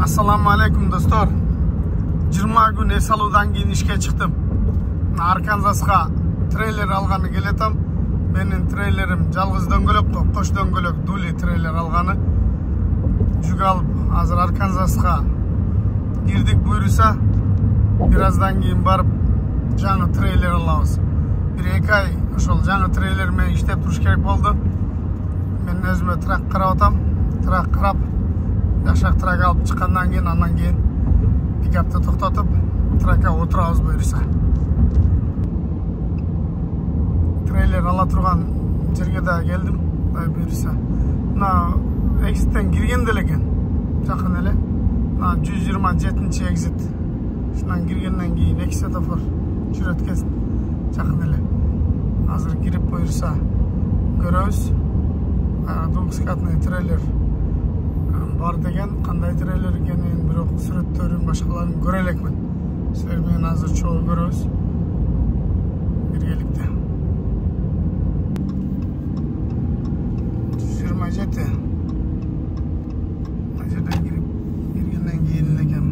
Assalamu alaikum dostlar. 20 gün es alуудан кийин ишке чыктым. Арканзасқа трейлер алганы келетам. Менин трейлерим жалгыз дөңгөлөк, кош дөңгөлөк дули трейлер алганы. Жүк алып, азыр Арканзасқа кирдик буйруса. Бираздан кийин барып жаңы трейлер алабыз. 1-2 ай ошол жаңы трейлер менен иштеп туруш керек болду. Мен өзүмө трак карап атам. Трак карап, жакшак трак алып чыккандан кийин, андан кийин пикапты токтотуп, тракка отурабыз буйруса. Трейлер ала турган жерге да келдим, буйруса. Мына экзиттен кирген деле экен. Жакын эле. Мына 127-чи экзит. Шунан киргенден кийин 2 светофор жүрөт экен. Жакын эле. Азыр кирип буйруса көрөбүз. Двухскатный трейлер бар деген, кандай трейлер экенин, бирок сүрөттөрүн башкаларын көрө элекмин. Силер менен азыр чогуу көрөбүз. Биргеликте. 127. Мына жерден киргенден кийин экен.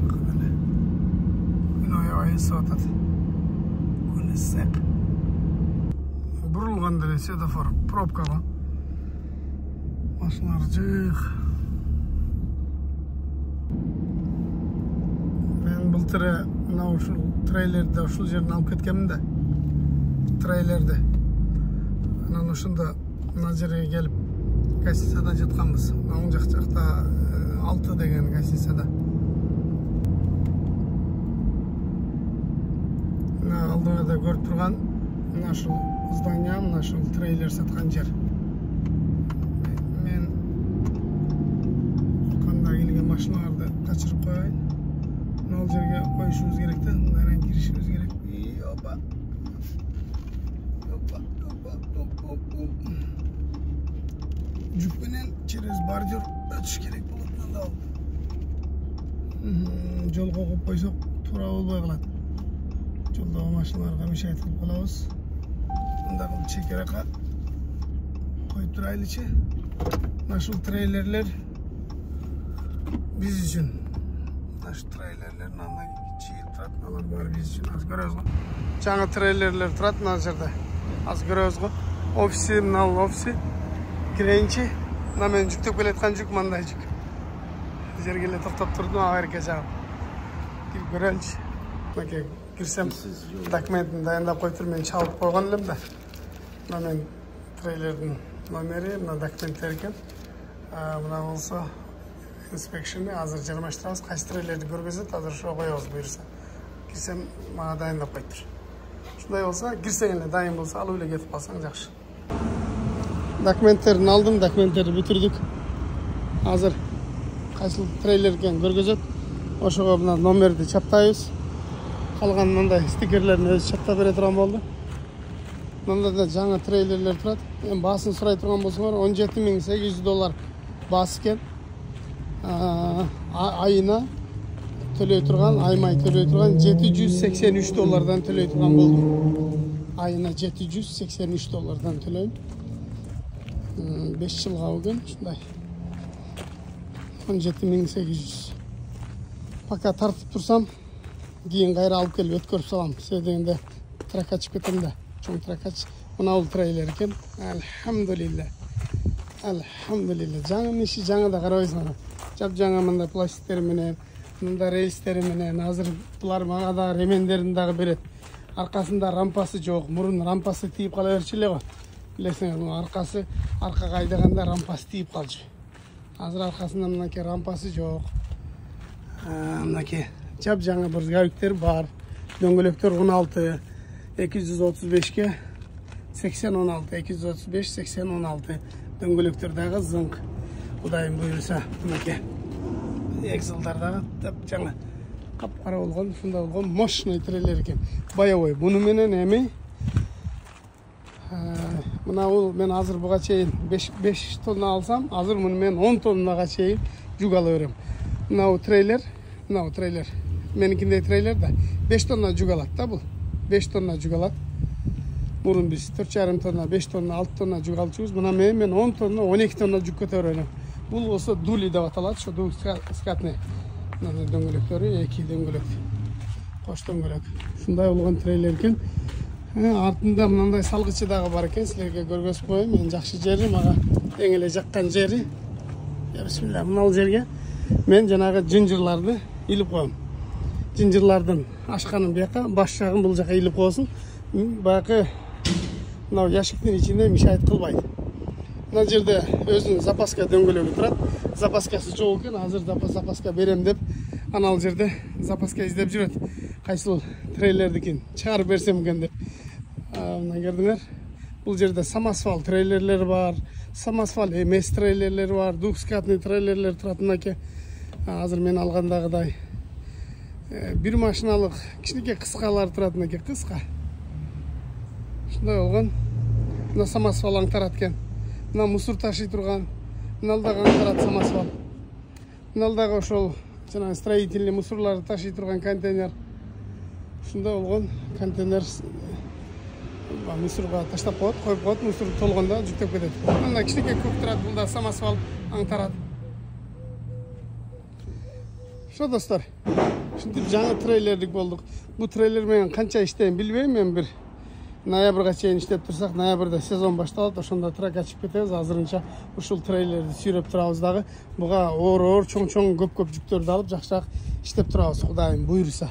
Жакын эле. Күн аябай эсип атат. Күн ысык. Бурулган деле светофор, пробкага. Машиналар жык. Мен былтыр мына ушул трейлерди ушул жерден алып кеткенмин да. Трейлерди. Анан ошондо мына жерге келип гостиницада жатканбыз. Оң жакта 6 деген гостиницада. Мына алдыда көрүп турган мына ушул здание, мына ушул трейлер саткан жер. Мен кандай келген машиналарды качырып коеюн. Мына жерге коюшубуз керек да, мындан киришибиз керек. Опа. Жүк менен через бордюр өтүш керек болот мында. Жолго коюп койсок туура болбой калат. Жолдогу машиналарга мешает кылып калабыз. Мында кылып чекерака коюп турайлычы. Мына ушул трейлерлер биз үчүн. Мына ушул трейлерлер мындай чийип турат, алар баары биз үчүн. Азыр көрөбүз го. Жаңы трейлерлер турат мына жерде. Азыр көрөбүз го. Офиси, мына офиси. Кирейинчи. Мына мен жүктөп келаткан жүк мындай жүк. Жерге эле токтоп турдум, аберке жагып. Кирип көрөлүчү. Мынакей кирсем, документин дайындап коюптур, мен чалып койгон элем да. Мына мен трейлердин номери, мына документтер экен. Мына болсо инспекшн, азыр жармаштырабыз, кайсы трейлерди көргөзөт, азыр ошого коебуз буйруса. Кирсем, мага дайындап коюптур. Ушундай болсо, кирсең эле дайын болсо, алып эле кетип калсаң жакшы. Документтерин алдым, документтерди бүтүрдүк. Азыр кайсы трейлер экен көргөзөт. Ошого мына номерди чаптайбыз. Калган мындай стикерлерин өзү чаптап бере турган болду. Мында да жаңы трейлерлер турат. Эми баасын сурай турган болсоңор, $17,800 баасы экен. Айына төлөй турган, аймай төлөй турган $783 төлөй турган болдум. Айына $783 төлөйм. 5 жылга болгон, ушундай. 17,800. Пока тартып турсам, кийин кайра алып келип өткөрүп салам. Себебинде тракка чыгып кетем да. Чоң траккач. Мына бул трейлер экен. Алхамдулилла. Алхамдулилла. Жаңы иши жаңы да карабайсыңар. Жап жаңы мындай пластиктер менен, мындай рельстер менен, азыр булар мага да ремендерин дагы берет. Аркасында рампасы жок. Мурун рампасы тийип кала берчү эле го. Билесиңер, мына аркасы аркага айдаганда рампасы тийип калчу. Азыр аркасында мынакей рампасы жок. Мынакей жап жаңы брызгавиктер бар. Дөңгөлөктөр 16, 235ке 80-16, 235-80-16. Дөңгөлөктөр дагы зыңк. Кудайым буйруса, мынакей. Экзалдар дагы жаңы капкара болгон, ушундай болгон мощный трейлер экен. Боевой. Буну менен эми мына мен азыр буга чейин 5 тонна алсам, азыр муну мен 10 тоннага чейин жүк ала берем. Мына трейлер. Меникиндей трейлер да 5 тонна жүк алат да бул. 5 тонна жүк алат. Мурун биз 4,5 тонна, 5 тонна, 6 тонна жүк алчубуз. Мына мен 10 тонна, 12 тонна жүк көтөрөм. Бул болсо дули деп аталат, ошо двускатный дөңгөлөктөрү, эки дөңгөлөк, кош дөңгөлөк. Ушундай болгон трейлер экен. Артында мындай салгычы дагы бар экен, силерге көргөзүп коеюн. Мен жакшы жери, мага эң эле жаккан жери. Бисмилла, мына жерге мен жанагы жынжырларды илип коем. Жынжырлардын ашканын бияка, баш жагын бул жака илип коесуң. Баягы мына яшиктин ичинде мешайт кылбайт. Мына жерде өзүнүн запаска дөңгөлөгү турат. Запаскасы жок экен, азыр запаска берем деп анал жерде запаска издеп жүрөт. Кайсыл трейлердикин чыгарып берсем экен деп. Мына көрдүңөр. Бул жерде самосвал трейлерлер бар, самосвал эмес трейлерлер бар, двускатный трейлерлер турат мынакей. Азыр мен алгандагыдай бир машиналык кичинекей кыскалар турат мынакей, кыска. Ушундай болгон. Мына самосвал аңтарат экен. Мына мусор ташый турган, мыналдагы аңтарат самосвал. Мыналдагы ошол жана строительный мусорларды ташый турган контейнер. Ушундай болгон контейнер мусорга таштап коет, коюп коет, мусор толгондо жүктөп кетет. Мына кичинекей көк турат, бул да самосвал аңтарат. Ошо достор, ушинтип жаңы трейлердик болдук. Бул трейлер менен канча иштейм билбейм, мен бир ноябрга чейин иштеп турсак, ноябрда сезон башталат, ошондо трак ачып кетебиз. Азырынча ушул трейлерди сүйрөп турабыз дагы. Буга оор, чоң, көп жүктөрдү алып, жакшыраак иштеп турабыз, Кудайым буйруса.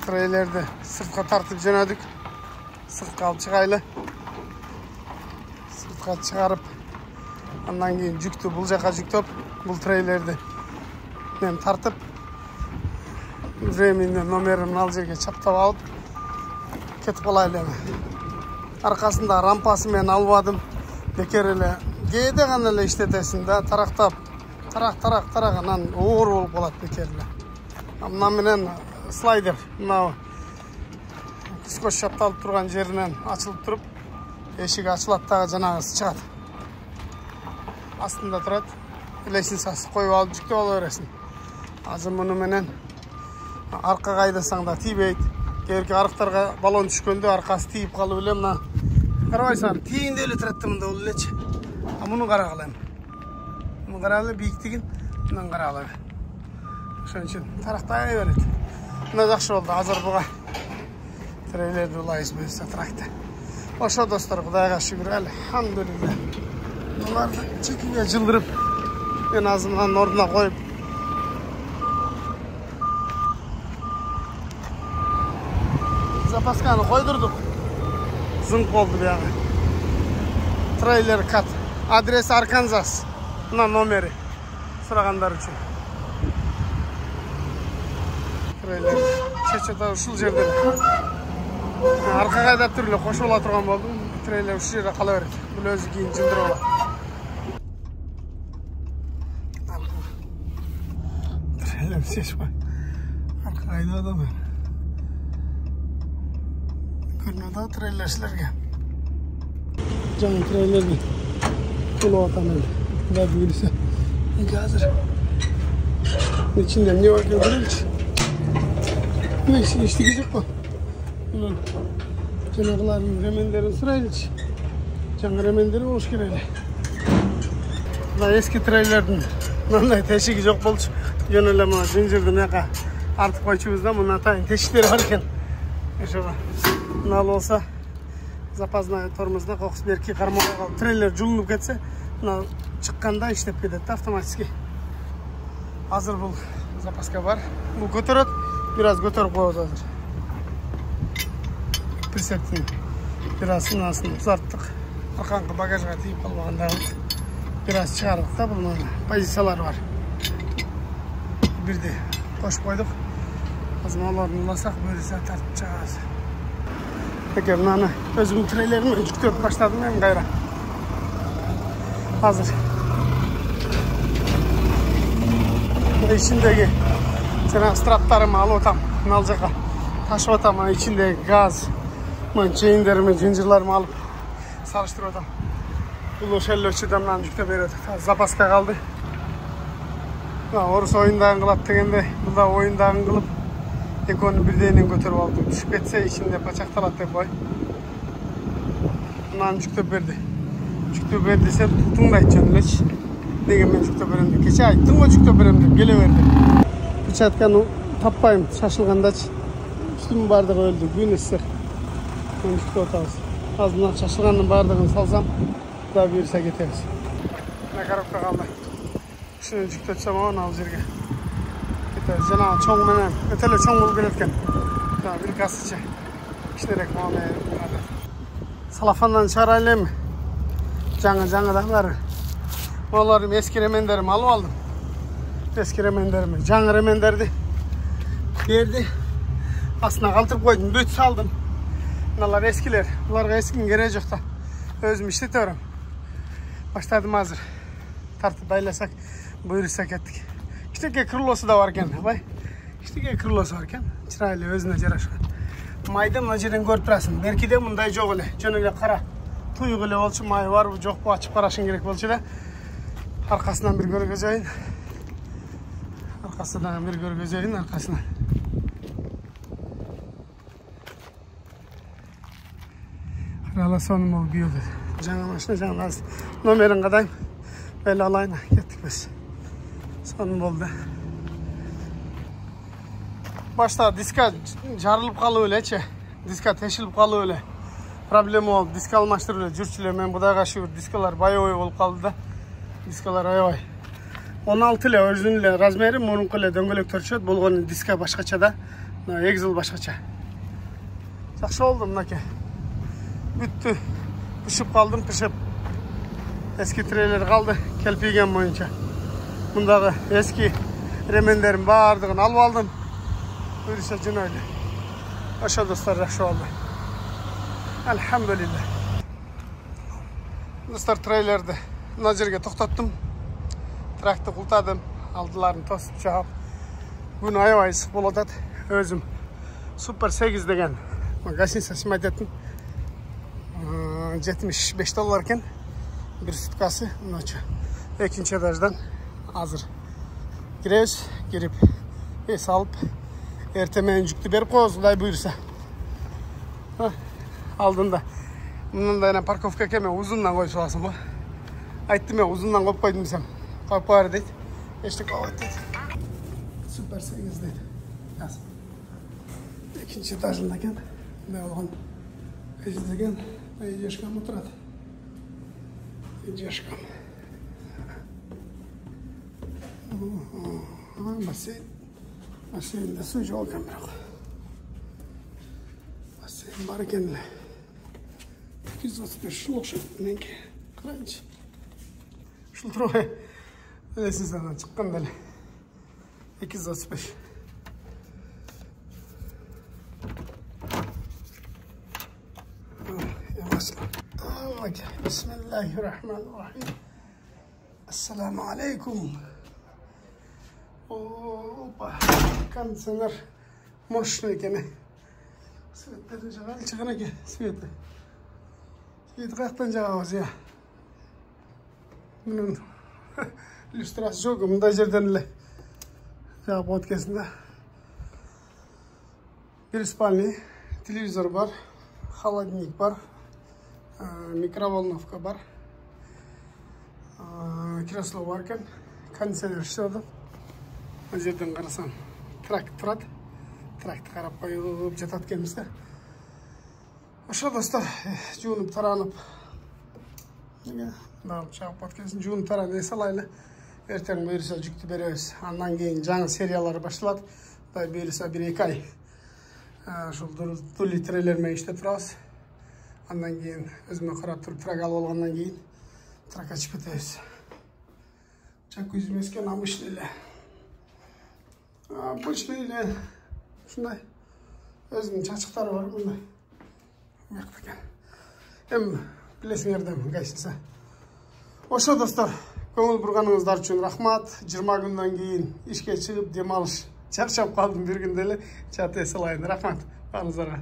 Трейлерди сыртка тартып жөнөдүк. Сыртка алып чыгайлы. Сыртка чыгарып, андан кийин жүктү бул жака жүктөп, бул трейлерди мен тартып, временный номерин ал жерге чаптап алып кетип калайлы. Аркасында рампасы мен албадым. Бекер эле кээде гана эле иштетесиң да, тарактап, тарак анан оор болуп калат бекер эле. Мына менен слайдер, мына скотч чапталып турган жеринен ачылып туруп, эшиги ачылат дагы жанагысы чыгат. Астында турат. Лестницасын коюп алып жүктөп ала бересиң. Азыр муну менен аркага айдасаң да тийбейт. Кээки арыктарга баллон түшкөндө аркасы тийип калып эле мына карабайсың, тийинде эле турат да мында ол элечи. Муну карагыла эми. Муну карагыла бийиктигин, мындан карагыла. Ошон үчүн тарактай берет. Мына жакшы болду. Азыр буга трейлерди улайбыз буюрса тракта. Ошо достор, Кудайга шүгүр, алхамдулилла. Буларды чекиге жылдырып, мен азырдан ордуна коюп, запасканы койдурдук. Зыңк болду бияга. Трейлер кат. Адрес Арканзас. Мына номери. Сурагандар үчүн. Трейлер чечета ушул жерде. Аркага айдап туруп эле кошуп ала турган болдум. Трейлер ушул жерде кала берет. Бул өзү кийин жылдырып алат. Трейлер чечпай. Аркага айдап атам. Көрүнөдө трейлер силерге. Жаңы трейлерди кулап атам эле. Кудай буйруса. Азыр ичинде эмне бар экен көрөлүчү. Эчтеке жокпу? Жанагылардын ремендерин сурайлычы. Жаңы ремендери болуш керек эле. Мына эски трейлердин мындай тешиги жок болчу. Жөн эле мына жынжырды мыяка артып койчубуз да, мына атайын тешиктери бар экен. Ошого мына болса запасной тормозда кокус берки кармаган калып трейлер жулунуп кетсе, мына чыкканда иштеп кетет автоматически. Азыр бул запаска бар. Бул көтөрөт, бир аз көтөрүп коебуз азыр. Прицептин бир аз сынасын узарттык. Арканкы багажга тийип калбагандагы бир аз чыгардык да, бул позициялары бар. Бирди кошуп койдук. Азыр аларды уласак, буюрса тартып чыгабыз. Эгер мынаны өзүмдүн трейлериммен жүктөп баштадым мен кайра. Азыр ичиндеги жанагы страптарымды алып атам, мына жака ташып атам, ичиндеги газ, мына чейиндерими, жынжырларымды алып салыштырып атам. Бул ошелочудан мынаны жүктөп берет. Запаска калды. Орус оюндагын кылат дегенде, бул да оюндагын кылып, экөөнү бирдейинен көтөрүп алды. Түшүп кетсе ичинде пачакталат деп кой. Мынаны жүктөп берди. Жүктөп берди десем тутуңдайт жөн элечи. деген мен жүктеп берем деп. Кеше айттың ғой жүктеп берем деп, келе берді. Печатканы таппаймын, шашылғандачы. Үстімнің бардығы өлді, күн ыстық. Мен жүктеп отабыз. Азынан шашылғанның бардығын салсам, да бұйырса кетеміз. Мына коробка қалды. Үшінен жүктетсем оған ал жерге. Кетеміз. Жаңағы чоң менен, өтелі чоң болып келеткен. Bir kasıcı. İşlerek muamele. Salafandan çıkarayım. Canı. Oğlarım eski remenderimi alıp aldım. Eski remenderimi. Canı remenderdi. Verdi. Aslında kaldırıp koydum. Büt saldım. Bunlar eskiler. Bunlarga eskinin gereği yok da. Özüm işletiyorum. Başladım hazır. Tartıp baylasak, buyursak ettik. İşte kırılosu da varken. İşte kırılosu varken. Çıraylı özüne жарашқан. Майды мына жерден көріп тұрасың. Меркеде мұндай жоқ эле. Жөн эле қара. Тұйық эле болчу, май бар жоқ па ашып қарашың керек болчу да. Арқасынан бір көргөзөйүн. Арқасынан. Қарала соным ол күйеуді. Жаңа машина, жаңа номерін қадайым. Бәлі алайын. Кеттік біз. Соным болды. Başta diska жарылып қалу элечи. Диска тешилип қалу эле. Проблема бол. Диска алмаштырып эле жүрчүлөр. Мен Кудайга шүгүр дискалар байой болуп калды да. Дискалар аябай. 16 эле өзүнүн эле размери, мурунку эле дөңгөлөктөр болгону диска башкача да. Экзил башкача. Жакшы болду мынакей. Бүттү. Пышып калдым, пышып. Эски трейлер калды, келпиген боюнча. Мындагы эски ремендердин баардыгын алып алдым. Buyursa cünöyle. Aşağı dostlar yaxşı oldu. Elhamdülillah. Dostlar trailerde mына жерге to'xtattım. Trakты qultadım. Aldılarını tosib chaqib. Gün aябай ысык болуп атат. Өзüm Super 8 деген гостиница снимать еттім. $75 екен. Bir sutkасы. Мынача. Экинчи этаждан азыр киребиз. Кирип эс алып ertemen жүктü berip koyuz, Kuday buyursa. Aldığında. Bundan da yine parkovka keme uzundan koy soğasın bu. Ayttım ya uzundan koyup koydum desem. Koyup koyar deydi. Eşlik koyup deydi. Super 8 deydi. Yaz. İkinci etajındayken. Ne olğan. Ejidegen. Ejdeşkam oturad. Ejdeşkam. Basit. Basayında su yok бірақ. Басейн бар екен. 235 жыл оқшайды меніңке. Қарайыншы. Шылтыр ғой. Лесінсанан шыққан дәлі. 235. Bismillahirrahmanirrahim. Assalamu alaikum. Опа, кондиционер мощный екен. Светтерін жағалы шығын екен, светі. Светі қаяқтан жағамыз, я. Мұның иллюстрасы жоқ, мұндай жерден ілі жағып өткесінде. Bir спальный, телевизор бар, холодильник бар, микроволновка бар, кресло бар екен, кондиционер істеді. Мына жерден қарасам, тракт тұрады. Тракты қарап қойып жатады екенбіз да. Ошо достар, жуынып таранып. Чағып өткесін жуынып таранып ес алайлы. Ертең бұйырса жүкті береміз. Андан кейін жаңа сериялары башталады. Бұйырса 1-2 ай. Ошол дулли трейлермен иштеп турабыз. Андан кейін өзүмө карап туруп трак алып алгандан кейін тракка чыгып кетебиз. Жакузи эмескен обычный эле. Обычный эле ушундай өзүнүн чачыктары бар мындай. Мықты экен. Эми билесиңерден гостиница. Ошо достор, көңүл бурганыңыздар үчүн рахмат. 20 күндөн кийин ишке чыгып дем алыш. Чарчап калдым бир күндө эле. Чат эс алайын. Рахмат баарыңыздарга.